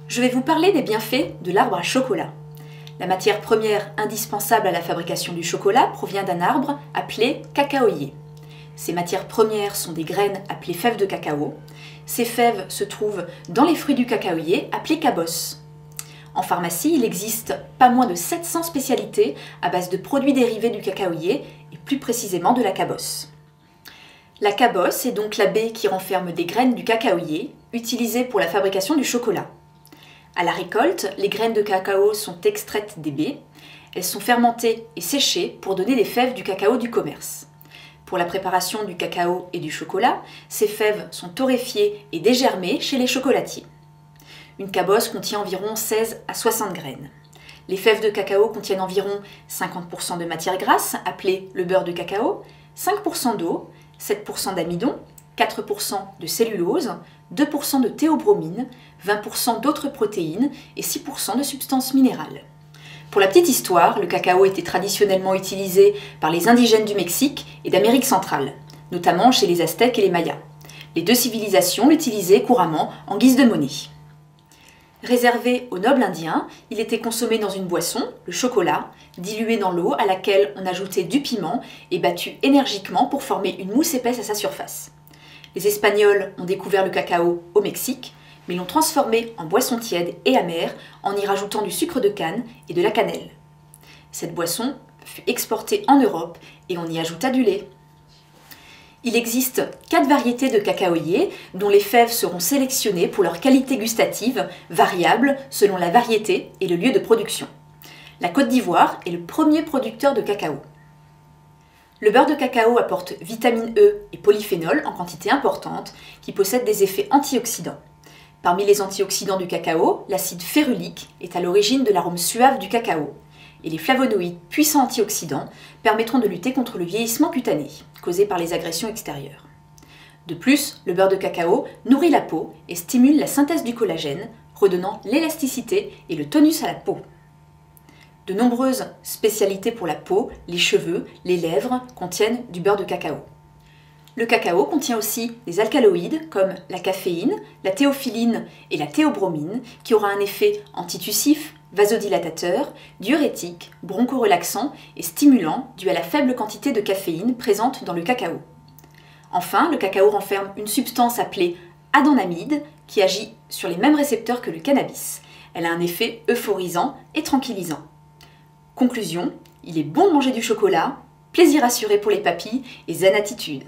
Je vais vous parler des bienfaits de l'arbre à chocolat. La matière première indispensable à la fabrication du chocolat provient d'un arbre appelé cacaoyer. Ces matières premières sont des graines appelées fèves de cacao. Ces fèves se trouvent dans les fruits du cacaoyer appelés cabosses. En pharmacie, il existe pas moins de 700 spécialités à base de produits dérivés du cacaoyer et plus précisément de la cabosse. La cabosse est donc la baie qui renferme des graines du cacaoyer utilisées pour la fabrication du chocolat. À la récolte, les graines de cacao sont extraites des baies. Elles sont fermentées et séchées pour donner des fèves du cacao du commerce. Pour la préparation du cacao et du chocolat, ces fèves sont torréfiées et dégermées chez les chocolatiers. Une cabosse contient environ 16 à 60 graines. Les fèves de cacao contiennent environ 50% de matière grasse, appelée le beurre de cacao, 5% d'eau, 7% d'amidon, 4% de cellulose, 2% de théobromine, 20% d'autres protéines et 6% de substances minérales. Pour la petite histoire, le cacao était traditionnellement utilisé par les indigènes du Mexique et d'Amérique centrale, notamment chez les Aztèques et les Mayas. Les deux civilisations l'utilisaient couramment en guise de monnaie. Réservé aux nobles indiens, il était consommé dans une boisson, le chocolat, dilué dans l'eau à laquelle on ajoutait du piment et battu énergiquement pour former une mousse épaisse à sa surface. Les Espagnols ont découvert le cacao au Mexique, mais l'ont transformé en boisson tiède et amère en y rajoutant du sucre de canne et de la cannelle. Cette boisson fut exportée en Europe et on y ajouta du lait. Il existe 4 variétés de cacaoyer dont les fèves seront sélectionnées pour leur qualité gustative, variable selon la variété et le lieu de production. La Côte d'Ivoire est le premier producteur de cacao. Le beurre de cacao apporte vitamine E et polyphénol en quantité importante qui possèdent des effets antioxydants. Parmi les antioxydants du cacao, l'acide férulique est à l'origine de l'arôme suave du cacao. Et les flavonoïdes, puissants antioxydants, permettront de lutter contre le vieillissement cutané, causé par les agressions extérieures. De plus, le beurre de cacao nourrit la peau et stimule la synthèse du collagène, redonnant l'élasticité et le tonus à la peau. De nombreuses spécialités pour la peau, les cheveux, les lèvres contiennent du beurre de cacao. Le cacao contient aussi des alcaloïdes comme la caféine, la théophyline et la théobromine qui aura un effet antitussif, vasodilatateur, diurétique, bronchorelaxant et stimulant dû à la faible quantité de caféine présente dans le cacao. Enfin, le cacao renferme une substance appelée adenamide qui agit sur les mêmes récepteurs que le cannabis. Elle a un effet euphorisant et tranquillisant. Conclusion, il est bon de manger du chocolat, plaisir assuré pour les papilles et zen attitude.